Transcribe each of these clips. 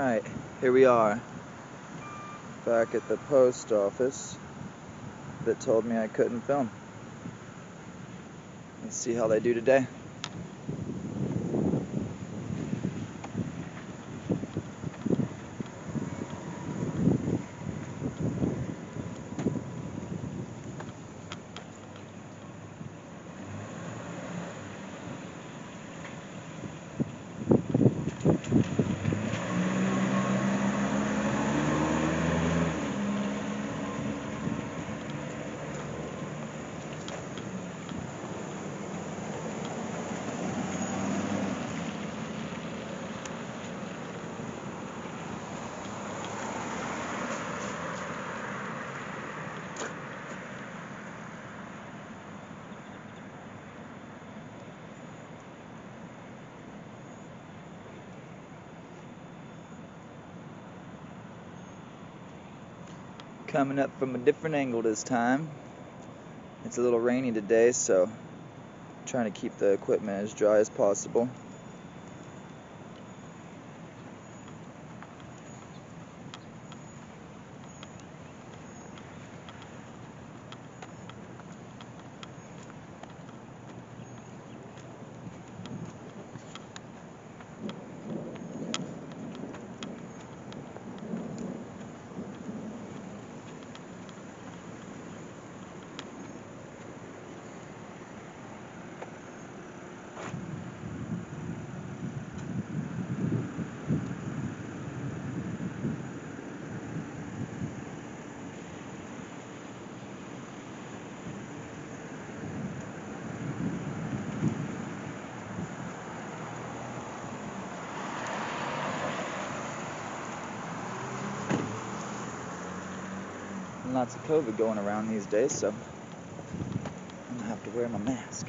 Alright, here we are, back at the post office that told me I couldn't film. Let's see how they do today. Coming up from a different angle this time. It's a little rainy today, so I'm trying to keep the equipment as dry as possible. Lots of COVID going around these days, so I'm gonna have to wear my mask.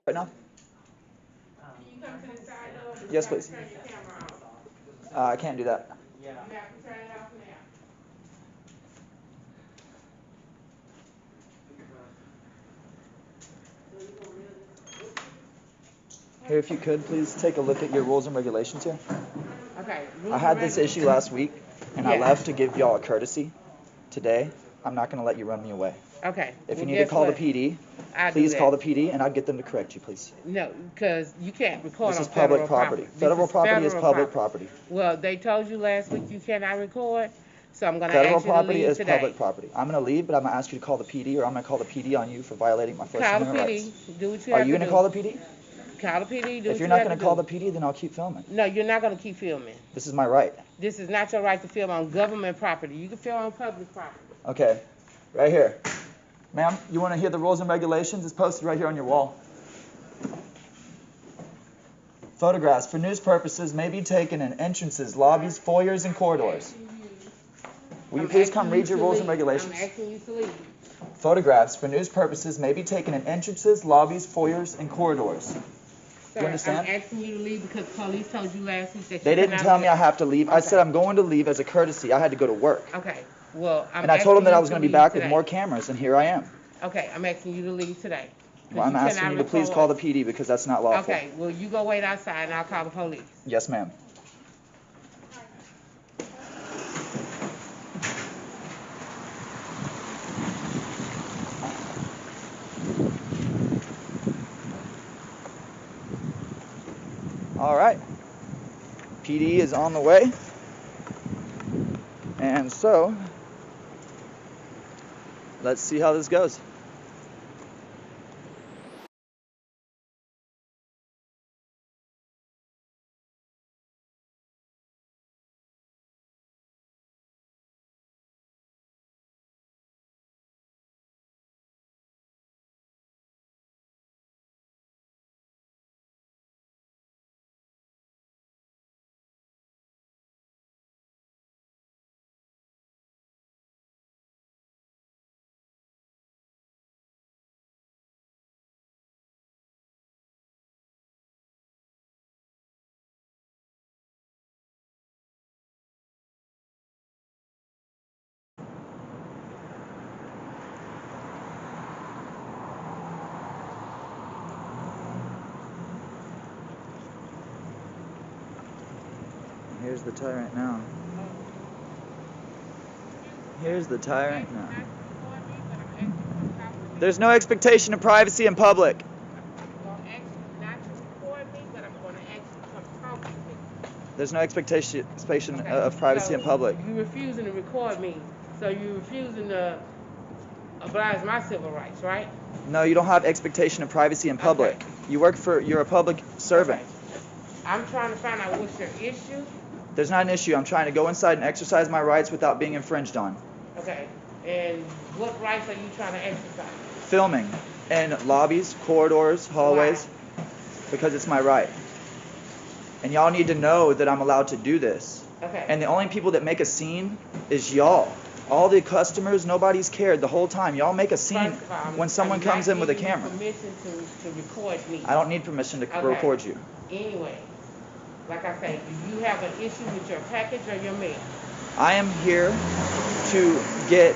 Right now? Can you come to the side door? Yes, please. Turn your camera off. I can't do that. You have to turn it off now. Here, if you could, please take a look at your rules and regulations here. Okay. I had this issue last week, and I Yeah. left to give y'all a courtesy. Today, I'm not going to let you run me away. Okay. If you well, need to guess call what? the PD, I'll please do call that. the PD, and I'll get them to correct you, please. No, because you can't record This on is public federal property. This Federal property is federal public property. Well, they told you last week you cannot record, so I'm going to Federal ask you to property leave is today. public property. I'm going to leave, but I'm going to ask you to call the PD, or I'm going to call the PD on you for violating my First Call the Amendment PD. rights. Do what you Are have you to going to do. call the PD? Call the PD. Do If what you're you not have going to to call do. the PD, then I'll keep filming. No, you're not going to keep filming. This is my right. This is not your right to film on government property. You can film on public property. Okay, right here. Ma'am, you want to hear the rules and regulations? It's posted right here on your wall. Photographs for news purposes may be taken in entrances, lobbies, foyers, and corridors. Will you please come read your rules and regulations? I'm asking you to leave. Photographs for news purposes may be taken in entrances, lobbies, foyers, and corridors. Sir, You understand? I'm asking you to leave because police told you last week that you They didn't cannot tell me leave. I have to leave. I Okay. said I'm going to leave as a courtesy. I had to go to work. Okay. Well, I'm And I told them that I was asking going to you be back leave with more today. cameers, and here I am. Okay, I'm asking you to leave today. 'Cause Well, I'm asking cannot you to please record. call the PD because that's not lawful. Okay, well, you go wait outside and I'll call the police. Yes, ma'am. All right. PD is on the way. And so, let's see how this goes. Here's the tyrant now. Here's the tyrant now. There's no expectation of privacy in public. There's no expectation of privacy in public. You're refusing to record me, so you're refusing to oblige my civil rights, right? No, you don't have expectation of privacy in public. Okay. You're a public servant. Okay. I'm trying to find out what's your issue. There's not an issue. I'm trying to go inside and exercise my rights without being infringed on. Okay. And what rights are you trying to exercise? Filming in lobbies, corridors, hallways. Why? Because it's my right. And y'all need to know that I'm allowed to do this. Okay. And the only people that make a scene is y'all. All the customers, nobody's cared the whole time. Y'all make a scene when someone comes in with a camera. Permission to record me. I don't need permission to record you. Anyway, like I say, do you have an issue with your package or your mail? I am here to get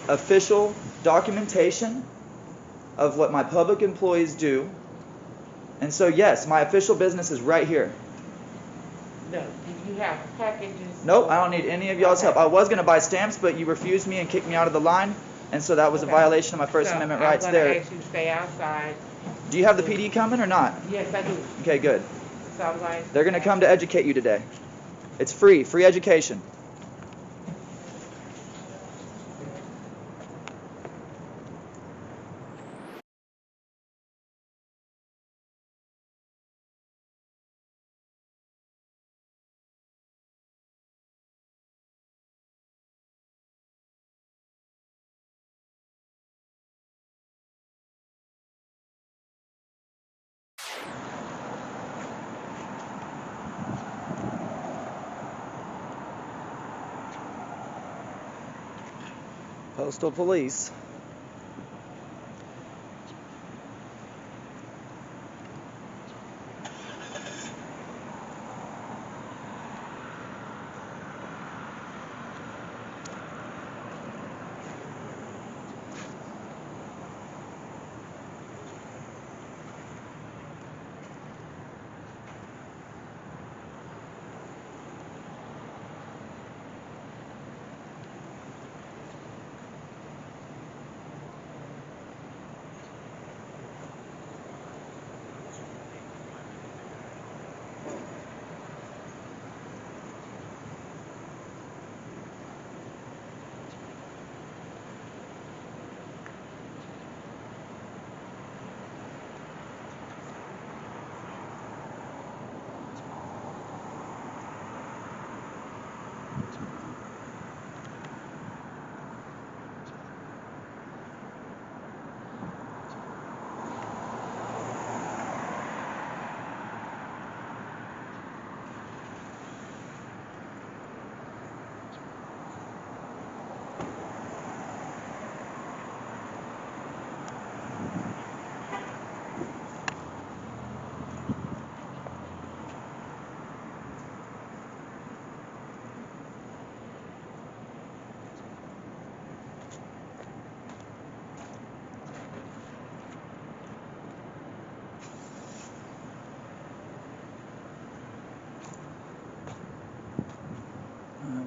official documentation of what my public employees do. And so, yes, my official business is right here. No, do you have packages? Nope, I don't need any of y'all's help. I was going to buy stamps, but you refused me and kicked me out of the line. And so that was a violation of my First Amendment rights there. I'm going to ask you to stay outside. Do you have the PD coming or not? Yes, I do. Okay, good. So I'm going They're going to come to educate you today. It's free education. Postal Police.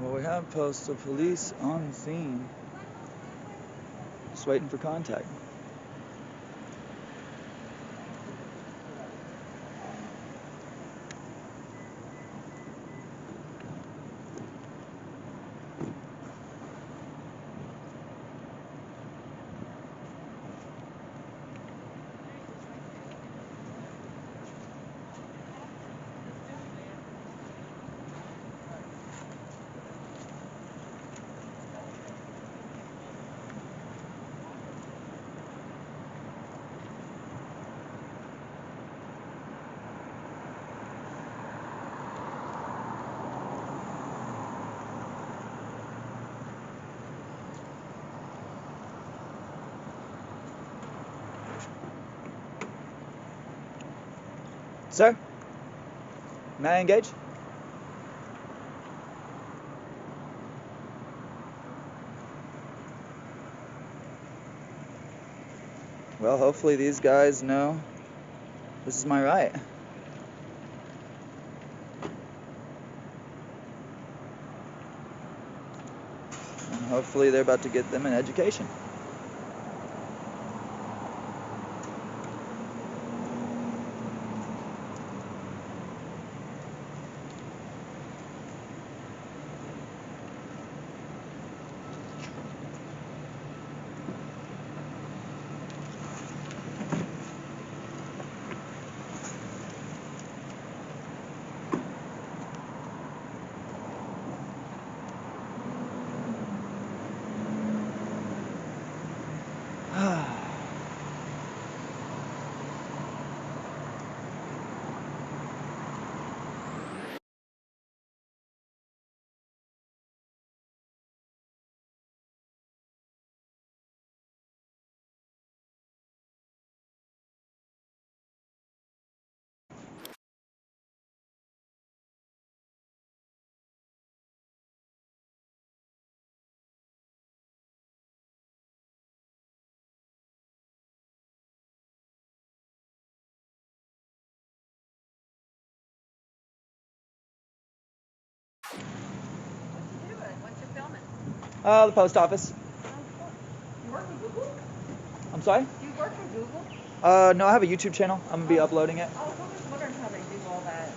Well, we have Postal Police on the scene. Just waiting for contact. Sir, may I engage? Well, hopefully these guys know this is my right. And hopefully they're about to get them an education. What's your filming? The post office. You work for Google? I'm sorry? Do you work for Google? No, I have a YouTube channel. I'm gonna be uploading it. I was always wondering how they do all that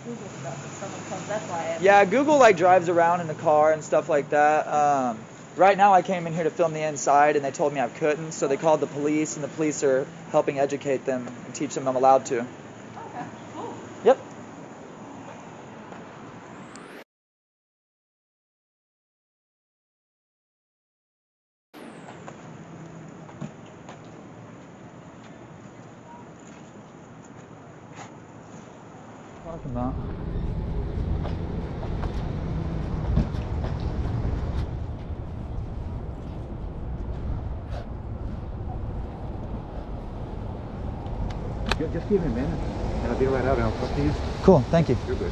Google stuff. If someone comes, that's why I asked. Yeah, Google like drives around in the car and stuff like that. Right now I came in here to film the inside and they told me I couldn't, so they called the police and the police are helping educate them and teach them I'm allowed to. Okay, cool. Yep. Talking about. Just give me a minute, and I'll be right out and I'll talk to you. Cool, thank you. You're good.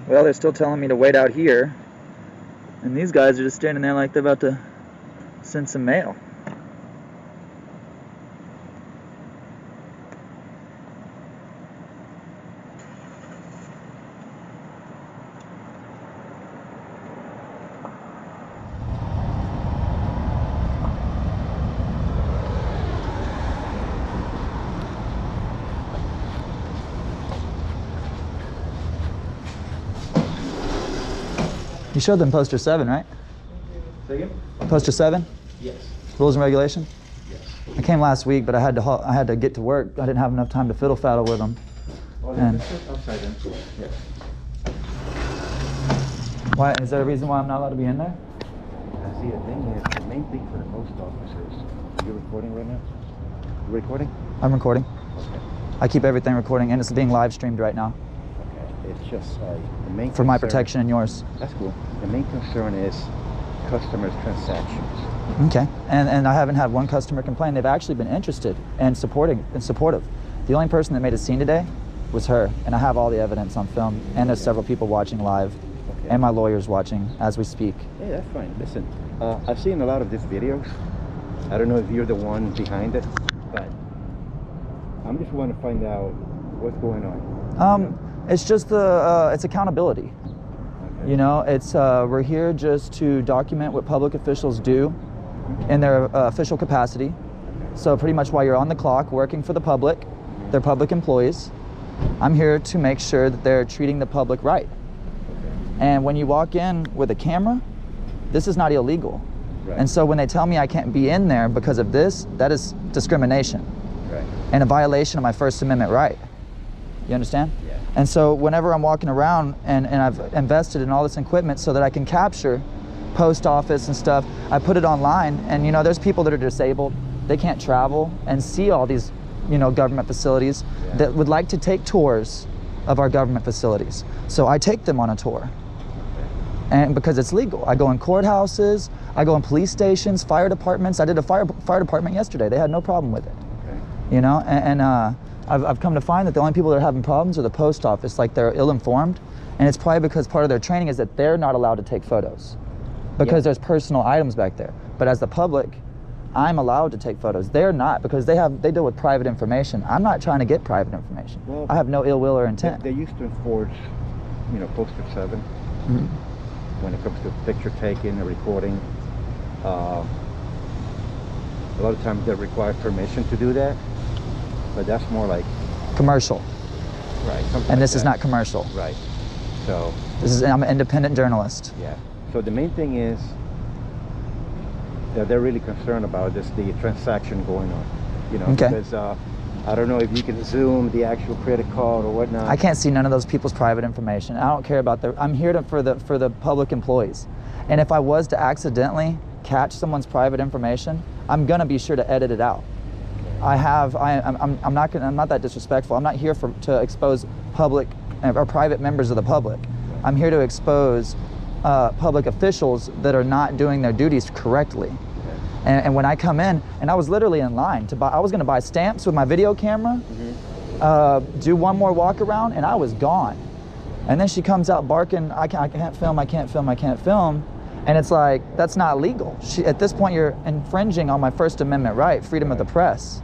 Well, they're still telling me to wait out here, and these guys are just standing there like they're about to send some mail. You showed them poster 7, right? Say again? Poster 7? Yes. Rules and regulation? Yes. I came last week, but I had to get to work. I didn't have enough time to fiddle faddle with them. Oh, And- that's it outside then. Yes. Why is there a reason why I'm not allowed to be in there? See, the thing is, the main thing for the post office is, you're recording right now? You recording? I'm recording. Okay. I keep everything recording, and it's being live streamed right now Okay. It's just, the main for my concern- protection and yours. That's cool. The main concern is customers' transactions. Okay. And I haven't had one customer complain. They've actually been interested and supportive. The only person that made a scene today was her, and I have all the evidence on film. And there's several people watching live, Okay. and my lawyer's watching as we speak. Yeah, that's fine. Listen, I've seen a lot of these videos. I don't know if you're the one behind it, but I'm just want to find out what's going on. It's just it's accountability. Okay. You know, it's we're here just to document what public officials do in their official capacity. So pretty much while you're on the clock working for the public, they're public employees. I'm here to make sure that they're treating the public right. And when you walk in with a camera, This is not illegal. Right. And so when they tell me I can't be in there because of this, that is discrimination. Right. And a violation of my First Amendment right. You understand? Yeah. And so whenever I'm walking around and I've invested in all this equipment so that I can capture post office and stuff, I put it online, and you know, there's people that are disabled, they can't travel and see all these, you know, government facilities that would like to take tours of our government facilities. So I take them on a tour. And because it's legal, I go in courthouses, I go in police stations, fire departments. I did a fire department yesterday. They had no problem with it. Okay. You know, and I've come to find that the only people that are having problems are the post office, like they're ill-informed, and it's probably because part of their training is that they're not allowed to take photos because there's personal items back there. But as the public, I'm allowed to take photos. They're not, because they deal with private information. I'm not trying to get private information. Well, I have no ill will or intent. They used to enforce, you know, Poster 7 when it comes to picture taking or recording. A lot of times they require permission to do that, but that's more like commercial. Right. And this is not commercial. Right. So I'm an independent journalist. Yeah. So the main thing is that they're really concerned about the transaction going on. You know, because I don't know if you can zoom the actual credit card or whatnot. I can't see none of those people's private information. I don't care about I'm here for the public employees. And if I was to accidentally catch someone's private information, I'm gonna be sure to edit it out. I'm not that disrespectful. I'm not here to expose public or private members of the public. I'm here to expose public officials that are not doing their duties correctly. And when I come in, and I was literally in line to buy, I was gonna buy stamps with my video camera, do one more walk around, and I was gone. And then she comes out barking, I can't film, I can't film, I can't film. And it's like, that's not legal. At this point, you're infringing on my First Amendment right, freedom of the press.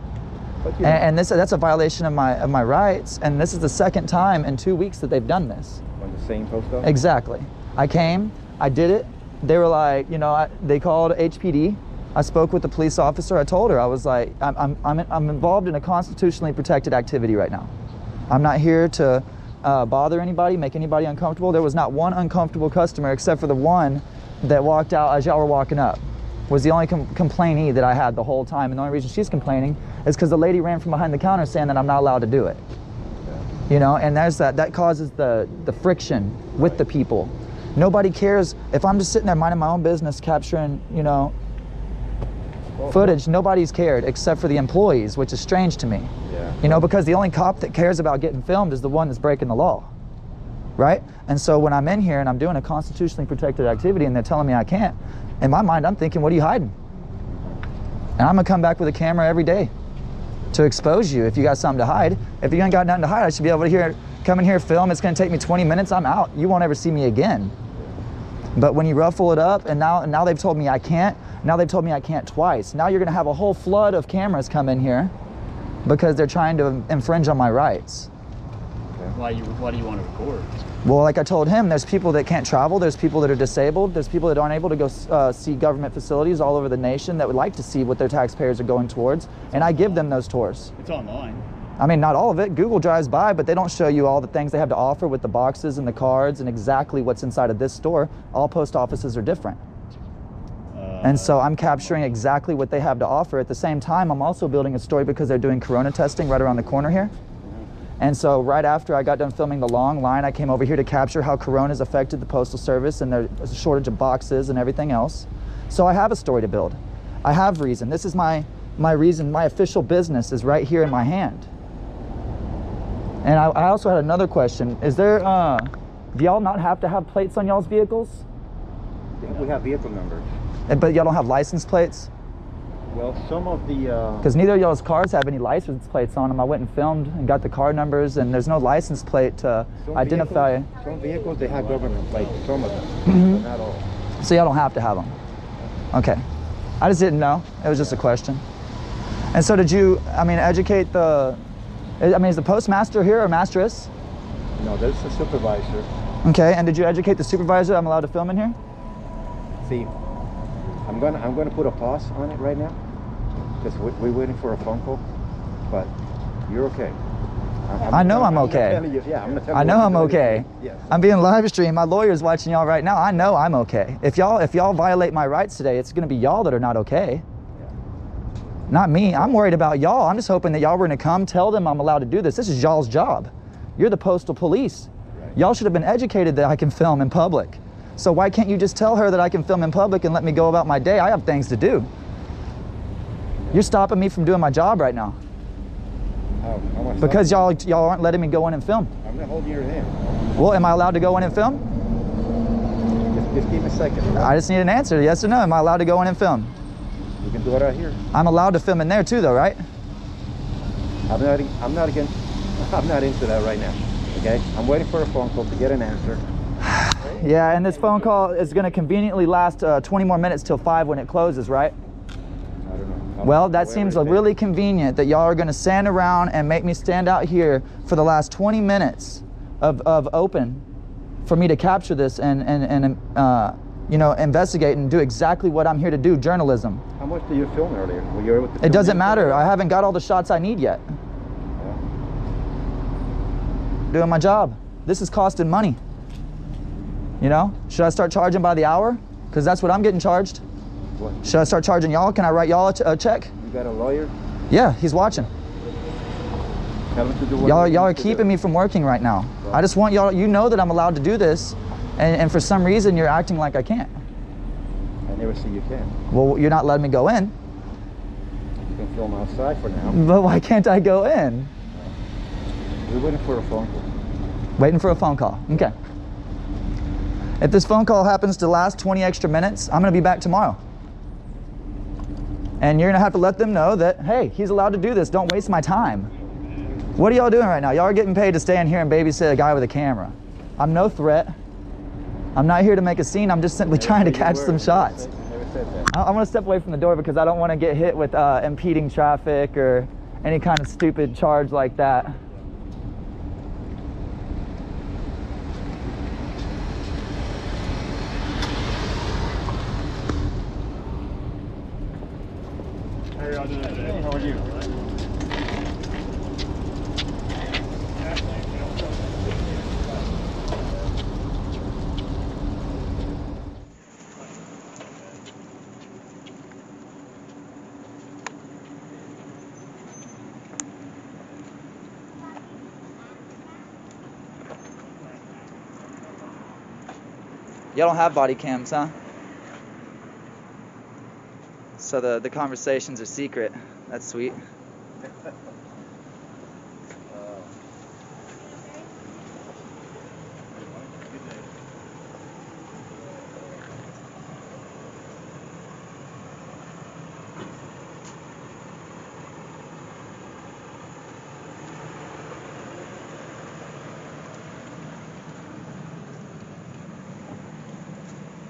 And that's a violation of my rights. And this is the second time in 2 weeks that they've done this. On the same post office? Exactly. I came, I did it. They were like, you know, they called HPD. I spoke with the police officer. I told her, I was like, I'm involved in a constitutionally protected activity right now. I'm not here to bother anybody, make anybody uncomfortable. There was not one uncomfortable customer except for the one that walked out as y'all were walking up. Was the only complainee that I had the whole time. And the only reason she's complaining is because the lady ran from behind the counter saying that I'm not allowed to do it. You know, and there's that causes the friction with the people. Nobody cares if I'm just sitting there minding my own business, capturing, you know, footage. Nobody's cared except for the employees, which is strange to me. You know, because the only cop that cares about getting filmed is the one that's breaking the law, right? And so when I'm in here and I'm doing a constitutionally protected activity and they're telling me I can't, in my mind I'm thinking, what are you hiding? And I'm gonna come back with a camera every day to expose you if you got something to hide. If you ain't got nothing to hide, I should be able to come in here, film. It's gonna take me 20 minutes, I'm out. You won't ever see me again. But when you ruffle it up, and now they've told me I can't, now they've told me I can't twice. Now you're gonna have a whole flood of cameras come in here because they're trying to infringe on my rights. Why do you want to record? Well, like I told him, there's people that can't travel, there's people that are disabled, there's people that aren't able to go see government facilities all over the nation that would like to see what their taxpayers are going towards, and I give them those tours. It's online. I mean, not all of it. Google drives by, but they don't show you all the things they have to offer with the boxes and the cards and exactly what's inside of this store. All post offices are different. And so I'm capturing exactly what they have to offer. At the same time, I'm also building a story because they're doing corona testing right around the corner here. And so right after I got done filming the long line, I came over here to capture how corona's affected the Postal Service and there's a shortage of boxes and everything else. So I have a story to build. I have reason. This is my reason. My official business is right here in my hand. And I also had another question. Is there, do y'all not have to have plates on y'all's vehicles? We have vehicle numbers. But y'all don't have license plates? Well, some of the... Because neither of y'all's cars have any license plates on them. I went and filmed and got the car numbers, and there's no license plate to identify. Some vehicles, they have government plates, some of them, but not all. So y'all don't have to have them? Okay. I just didn't know. It was just a question. And so did you, educate is the postmaster here or masteress? No, there's a supervisor. Okay, and did you educate the supervisor I'm allowed to film in here? See, I'm gonna put a pause on it right now because we're waiting for a phone call, but you're okay. I know I'm okay. telling you, yeah, I'm not telling I you know what I'm to do. okay. Yes. I'm being live streamed. My lawyer's watching y'all right now. I know I'm okay. If y'all violate my rights today, it's gonna be y'all that are not okay. Not me. I'm worried about y'all. I'm just hoping that y'all were gonna come tell them I'm allowed to do this. This is y'all's job. You're the postal police. Right. Y'all should have been educated that I can film in public. So why can't you just tell her that I can film in public and let me go about my day? I have things to do. You're stopping me from doing my job right now. How much Because time? y'all aren't letting me go in and film. I'm not holding your hand. Well, am I allowed to go in and film? Just give me a second. I just need an answer, yes or no. Am I allowed to go in and film? You can do it out here. I'm allowed to film in there too though, right? I'm not against, I'm not into that right now. Okay? I'm waiting for a phone call to get an answer. Yeah, and this phone call is gonna conveniently last 20 more minutes till 5 when it closes, right? I don't know. Well, that seems really convenient that y'all are gonna stand around and make me stand out here for the last 20 minutes of open for me to capture this and you know, investigate and do exactly what I'm here to do, journalism. How much did you film earlier? Were you able to It film doesn't anything? matter. I haven't got all the shots I need yet. Yeah. Doing my job. This is costing money. You know? Should I start charging by the hour? Because that's what I'm getting charged. What? Should I start charging y'all? Can I write y'all a check? You got a lawyer? Yeah, he's watching. Tell him to do what Y'all he are needs to keeping do. me from working right now. I just want y'all, you know that I'm allowed to do this, and for some reason you're acting like I can't. I never see you can. Well, you're not letting me go in. You can film outside for now. But why can't I go in? We're waiting for a phone call. Waiting for a phone call. Okay. If this phone call happens to last 20 extra minutes, I'm gonna be back tomorrow. And you're gonna have to let them know that, hey, he's allowed to do this, don't waste my time. What are y'all doing right now? Y'all are getting paid to stay in here and babysit a guy with a camera. I'm no threat. I'm not here to make a scene, I'm just simply trying to catch some shots. Never said that. I'm gonna step away from the door because I don't wanna get hit with impeding traffic or any kind of stupid charge like that. How are y'all doing today? How are you? Y'all don't have body cams, huh? So the conversations are secret. That's sweet.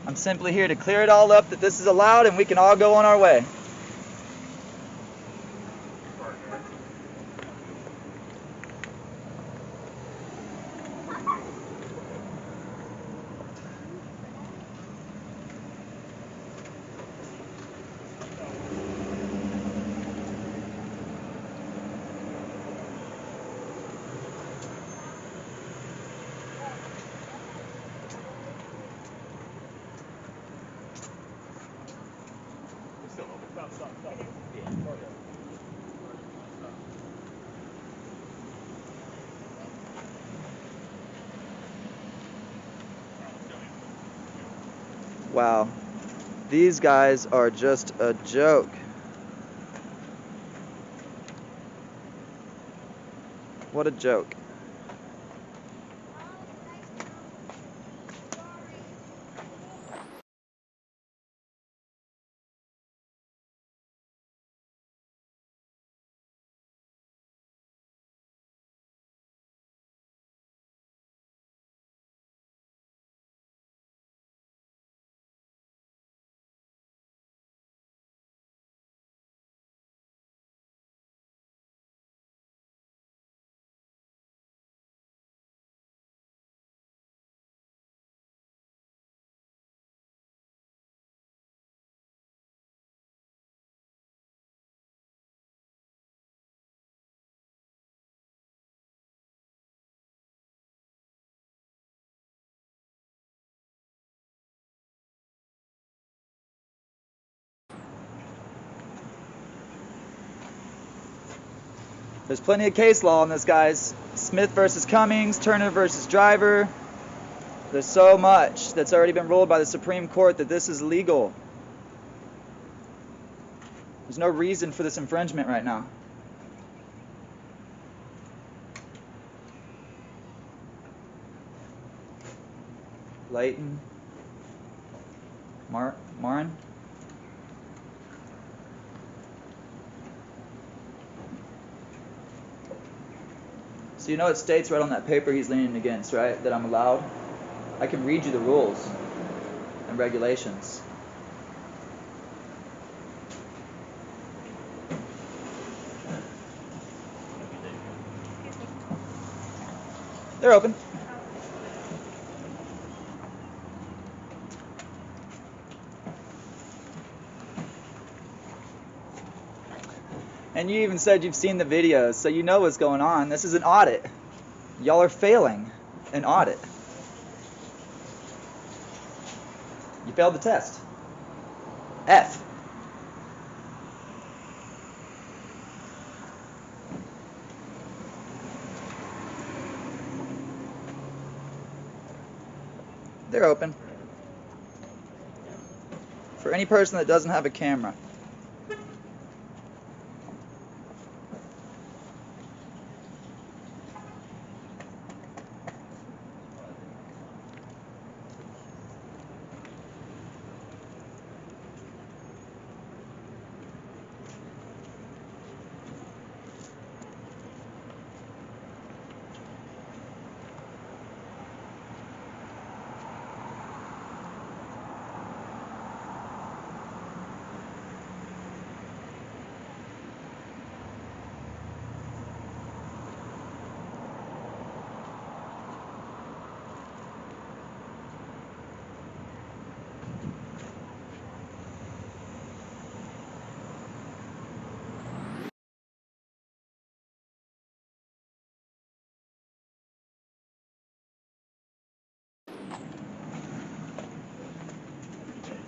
I'm simply here to clear it all up that this is allowed and we can all go on our way. Wow, these guys are just a joke. What a joke. There's plenty of case law on this, guys. Smith versus Cummings, Turner versus Driver. There's so much that's already been ruled by the Supreme Court that this is legal. There's no reason for this infringement right now. Layton. Marin. So you know it states right on that paper he's leaning against, right? That I'm allowed. I can read you the rules and regulations. They're open. And you even said you've seen the videos, so you know what's going on. This is an audit. Y'all are failing an audit. You failed the test. F. They're open. For any person that doesn't have a camera.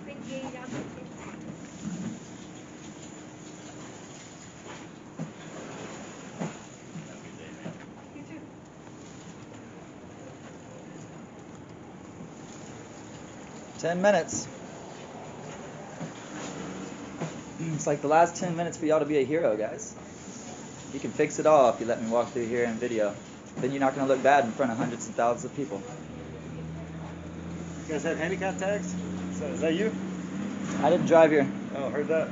Thank you. Y'all take care. You too. 10 minutes. It's like the last 10 minutes for y'all to be a hero, guys. You can fix it all if you let me walk through here in video. Then you're not going to look bad in front of hundreds and thousands of people. You guys have handicap tags? Is that you? I didn't drive here. Oh, heard that.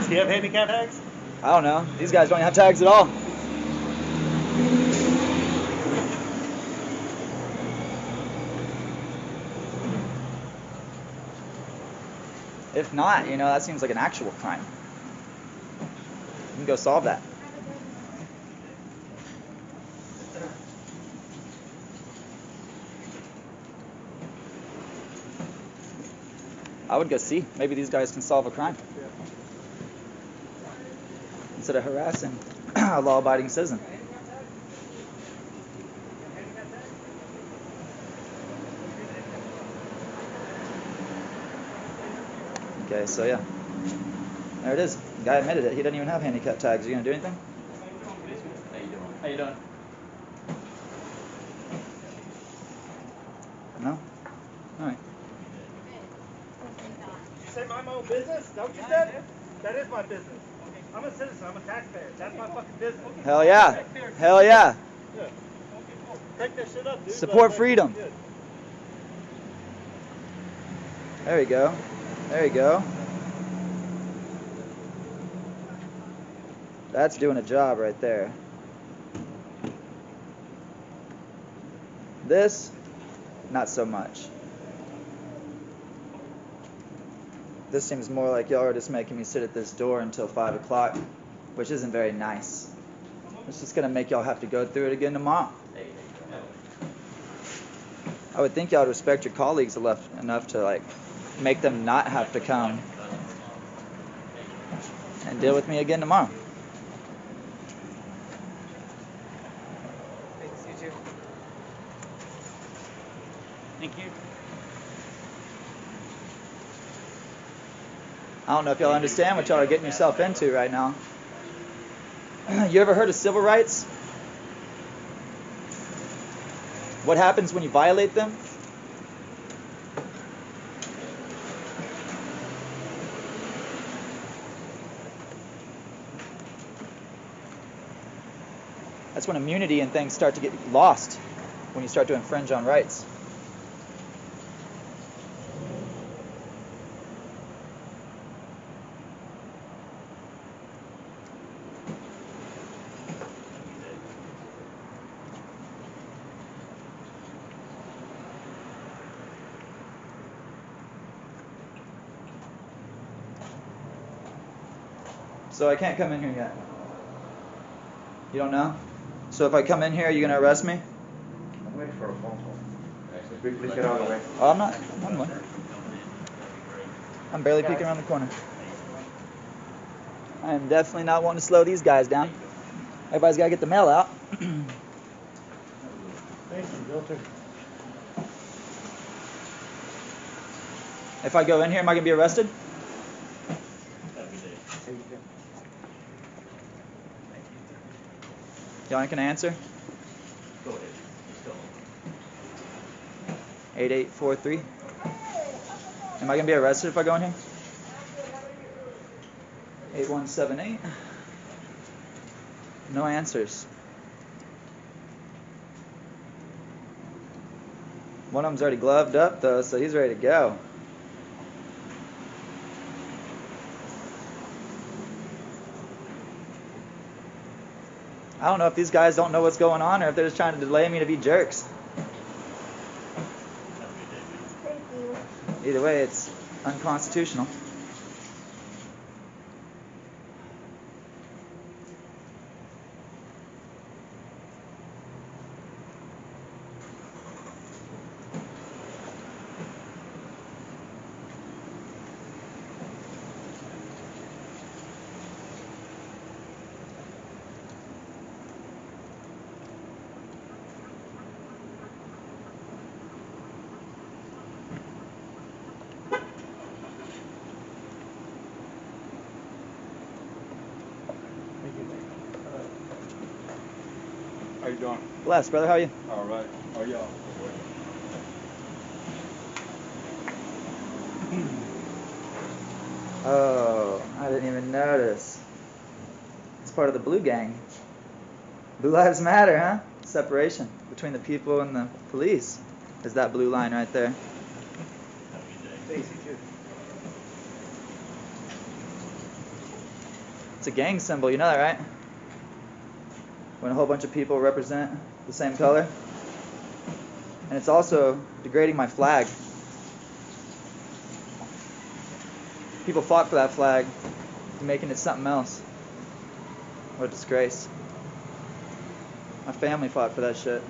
Do you have handicap tags? I don't know. These guys don't have tags at all. If not, you know, that seems like an actual crime. You can go solve that. I would go see. Maybe these guys can solve a crime. Instead of harassing a law-abiding citizen. Okay, so yeah. There it is. The guy admitted it. He doesn't even have handicap tags. Are you going to do anything? How you doing? How you doing? No? Alright. You say mind my own business? Is that what you said? That is my business. I'm a citizen. I'm a taxpayer. That's my fucking business. Hell yeah. Hell yeah. Yeah. Take that shit up, dude. Support Like, freedom. shit. There you go. There you go. That's doing a job right there. This, not so much. This seems more like y'all are just making me sit at this door until 5 o'clock, which isn't very nice. It's just gonna make y'all have to go through it again tomorrow. I would think y'all would respect your colleagues enough to like make them not have to come and deal with me again tomorrow. Thanks, you too. Thank you. I don't know if y'all understand what y'all are getting yourself into right now. You ever heard of civil rights? What happens when you violate them? That's when immunity and things start to get lost, when you start to infringe on rights. So I can't come in here yet. You don't know? So if I come in here, are you going to arrest me? I'm waiting for a phone call. Please get out of the way. Oh, I'm not. I'm one. I'm barely peeking around the corner. I am definitely not wanting to slow these guys down. Everybody's got to get the mail out. Thank you, Realtor. If I go in here, am I going to be arrested? Y'all ain't going to answer? Go ahead. Let's go. 8843. Am I going to be arrested if I go in here? 8178. No answers. One of them's already gloved up though, so he's ready to go. I don't know if these guys don't know what's going on or if they're just trying to delay me to be jerks. Thank you. Either way, it's unconstitutional. How you doing? Bless, brother. How are you? All right. Oh, y'all. Oh, I didn't even notice. It's part of the blue gang. Blue lives matter, huh? Separation between the people and the police is that blue line right there. Stacy, too. It's a gang symbol, you know that, right? When a whole bunch of people represent the same color. And it's also degrading my flag. People fought for that flag, making it something else. What a disgrace. My family fought for that shit.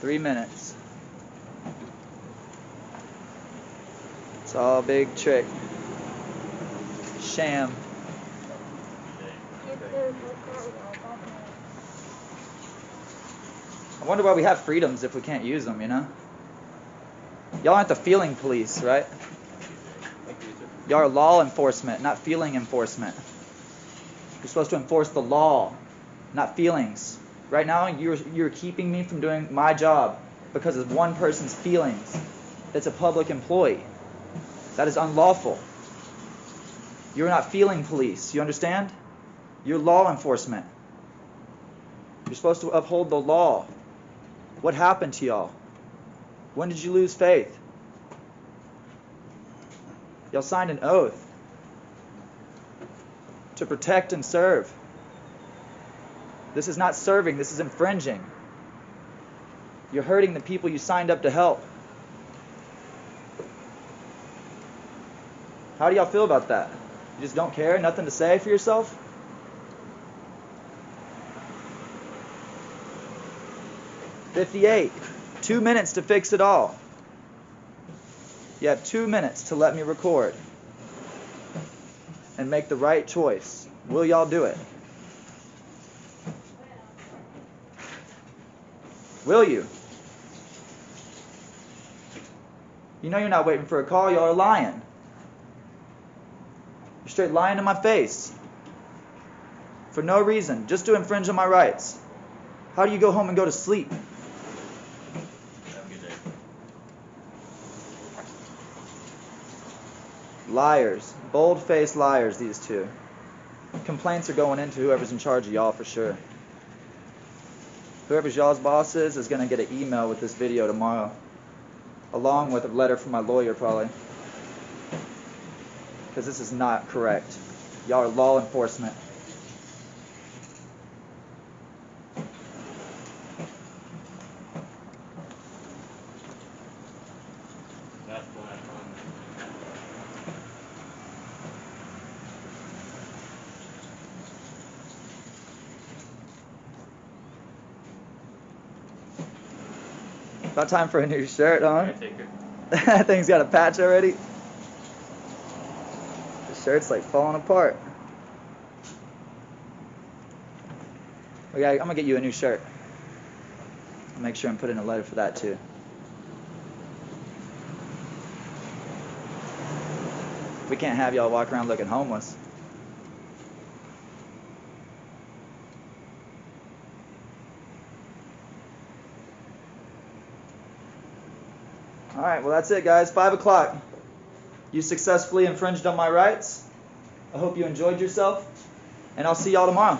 Three minutes. It's all a big trick. Sham. I wonder why we have freedoms if we can't use them, you know? Y'all aren't the feeling police, right? Y'all are law enforcement, not feeling enforcement. You're supposed to enforce the law, not feelings. Right now, you're keeping me from doing my job because of one person's feelings. It's a public employee. That is unlawful. You're not feeling police, you understand? You're law enforcement. You're supposed to uphold the law. What happened to y'all? When did you lose faith? Y'all signed an oath to protect and serve. This is not serving, this is infringing. You're hurting the people you signed up to help. How do y'all feel about that? You just don't care? Nothing to say for yourself? 58. 2 minutes to fix it all. You have 2 minutes to let me record and make the right choice. Will y'all do it? Will you? You know you're not waiting for a call. Y'all are lying. You're straight lying to my face. For no reason. Just to infringe on my rights. How do you go home and go to sleep? Have a good day. Liars. Bold-faced liars, these two. Complaints are going into whoever's in charge of y'all for sure. Whoever's y'all's boss is going to get an email with this video tomorrow. Along with a letter from my lawyer, probably. Because this is not correct. Y'all are law enforcement. That's the last one. About time for a new shirt, huh? Alright, take care. That thing's got a patch already. The shirt's like falling apart. Okay, I'm gonna get you a new shirt. I'll make sure and put in a letter for that too. We can't have y'all walk around looking homeless. Alright, well that's it guys, 5 o'clock. You successfully infringed on my rights. I hope you enjoyed yourself, and I'll see y'all tomorrow.